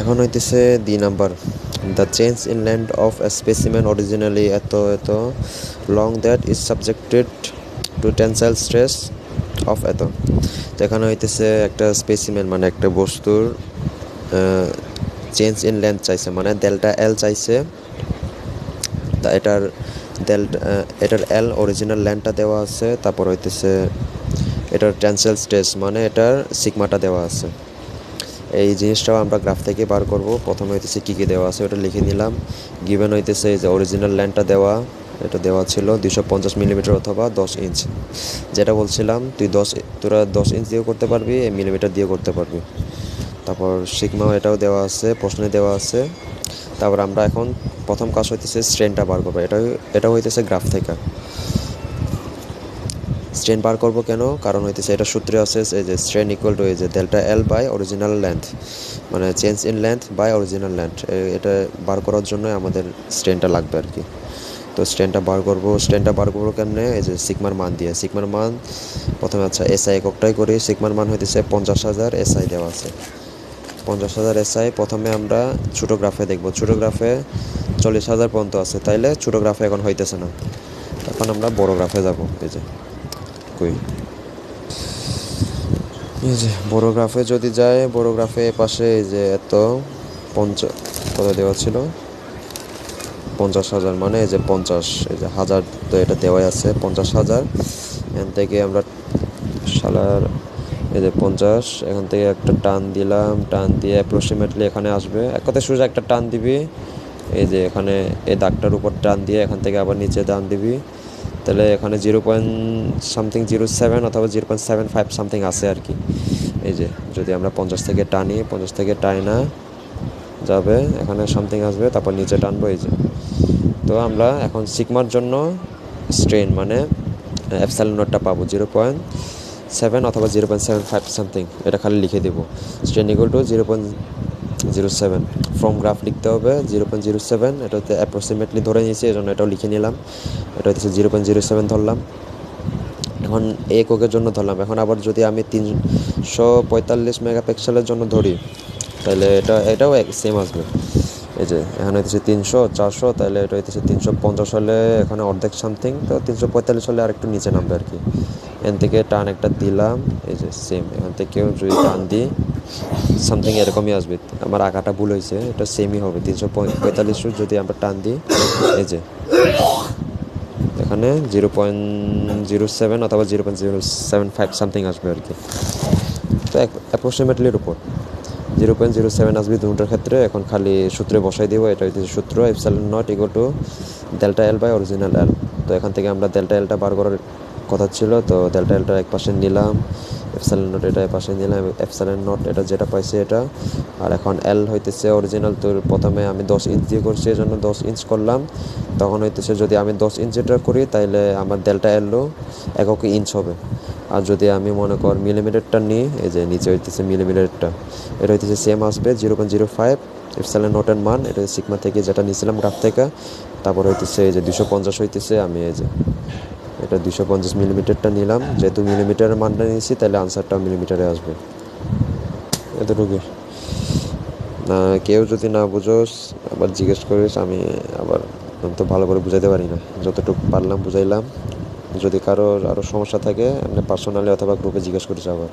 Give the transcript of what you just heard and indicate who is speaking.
Speaker 1: এখন হইতেছে ২ number. The change in length of a specimen originally এত long that is subjected to tensile stress of এত। তো এখানে হইতেছে একটা স্পেসিমেন মানে একটা বস্তুর চেঞ্জ ইন লেন্থ চাইছে, মানে ডেল্টা এল চাইছে। তা এটার এল অরিজিনাল লেন্থটা দেওয়া আছে, তারপর হইতেছে এটার টেনসাইল স্ট্রেস মানে এটার সিগমাটা দেওয়া আছে। এই জিনিসটাও আমরা গ্রাফ থেকে বার করব। প্রথমে হইতেছে কী কী দেওয়া আছে ওটা লিখে নিলাম। গিভেন হইতেছে এই যে অরিজিনাল লেন্থটা এটা দেওয়া ছিল 250 মিলিমিটার অথবা 10 ইঞ্চ। যেটা বলছিলাম তোরা 10 ইঞ্চ দিয়েও করতে পারবি, মিলিমিটার দিয়েও করতে পারবি। তারপর সিগমাও এটাও দেওয়া আছে, প্রশ্নে দেওয়া আছে। তারপর আমরা এখন প্রথম কাজ হইতেছে স্ট্রেনটা বার করবো। এটা হইতেছে গ্রাফ থেকে। স্ট্রেন বার করবো কেন? কারণ হইতেছে এটা সূত্রে আছে এই যে স্ট্রেন ইকুয়াল টু এই যে delta L by original length, মানে change in length by original length. এটা বার করার জন্য আমাদের স্ট্রেনটা লাগবে আর কি। তো স্ট্রেনটা বার করবো কেমনে? এই যে সিগমার মান দিয়ে। সিগমার মান প্রথমে এসআই এককটাই করি। সিগমার মান হইতেছে 50,000 এসআই দেওয়া আছে। 50,000 এসআই প্রথমে আমরা ছোটো গ্রাফে দেখবো। ছোটো গ্রাফে 40,000 পর্যন্ত আছে, তাইলে ছোটো গ্রাফে এখন হইতেছে না। এখন আমরা বড় গ্রাফে যাব। এই যে বড় গ্রাফে যদি যায়, বড় গ্রাফে পাশে এই যে কত দেওয়া ছিল 50,000, মানে এই যে 50, এই যে 1000 তো এটা দেওয়াই আছে 50,000। এখান থেকে আমরা এই যে 50, এখান থেকে একটা টান দিলাম, টান দিয়ে অ্যাপ্রক্সিমেটলি এখানে আসবে। এক কথায় সোজা একটা টান দিবি, এই যে এখানে এই দাগটার উপর টান দিয়ে এখান থেকে আবার নিচে টান দিবি, তাহলে এখানে 0.07 অথবা 0.75 সামথিং আছে আর কি। এই যে যদি আমরা 50 থেকে টানি, 50 থেকে টাইনা যাবে, এখানে সামথিং আসবে, তারপর নিচে টানবো। এই যে তো আমরা এখন সিগমার জন্য স্ট্রেন মানে এপসাইলন নটটা পাবো 0.7 অথবা 0.75 সামথিং। এটা খালি লিখে দেবো। Strain equal to 0.07। From graph লিখতে হবে 0.07। এটা হচ্ছে অ্যাপ্রক্সিমেটলি ধরে নিয়েছি, এই জন্য এটাও লিখে নিলাম। এটা হচ্ছে 0.07 ধরলাম। এখন এককের জন্য ধরলাম। এখন আবার যদি আমি 345 মেগাপিক্সেলের জন্য ধরি, তাহলে এটাও সেম আসবে। এই যে এখানে হইতেছে 300, 400, তাহলে এটা হইতেছে 350 হলে এখানে অর্ধেক সামথিং, তো 345 হলে আরেকটু নিচে নামবে আর কি। এখান থেকে টান একটা দিলাম, এই যে সেম। এখান থেকেও যদি টান দিই সামথিং এরকমই আসবে। আমার আঁকাটা ভুল হয়েছে, এটা সেমই হবে। 345 যদি আমরা টান দিই, এই যে এখানে 0.07 অথবা 0.075 সামথিং আসবে আর কি। তো অ্যাপ্রক্সিমেটলির উপর 0.07 আসবে দুটোর ক্ষেত্রে। এখন খালি সূত্রে বসাই দেবো। এটা হচ্ছে সূত্র epsilon not equal to delta L by original L. তো এখান থেকে আমরা ডেল্টা এলটা বার করার কথা ছিল, তো ডেল্টা এলটা এক পাশে নিলাম, এপসাইলন নট এটা এক পাশে নিলাম, এপসাইলন নট এটা যেটা পাইছে এটা। আর এখন এল হইতেছে অরিজিনাল, তো প্রথমে আমি 10 ইঞ্চ দিয়ে করছি, এই জন্য 10 ইঞ্চ করলাম। তখন হইতেছে যদি আমি 10 ইঞ্চ এটা করি, তাইলে আমার ডেল্টা এলও এককে ইঞ্চ হবে। আর যদি আমি মনে কর মিলিমিটারটা নিই, এই যে নিচে হইতেছে মিলিমিটারটা, এটা হইতেছে সেম আসবে 0.05 এপসাইলন নটের মান। এটা সিগমা থেকে যেটা নিয়েছিলাম গ্রাফ থেকে। তারপর হইতেছে এই যে 250 হইতেছে, আমি এই যে এটা 250 মিলিমিটারটা নিলাম। যেহেতু মিলিমিটারের মানটা নিয়েছি, তাহলে আনসারটা মিলিমিটারে আসবে। এতটুকু না, কেউ যদি না বুঝোস আবার জিজ্ঞেস করিস। আমি তো ভালো করে বুঝাইতে পারি না, যতটুকু পারলাম বুঝাইলাম। যদি কারোর আরও সমস্যা থাকে, আপনি পার্সোনালি অথবা গ্রুপে জিজ্ঞেস করিস আবার।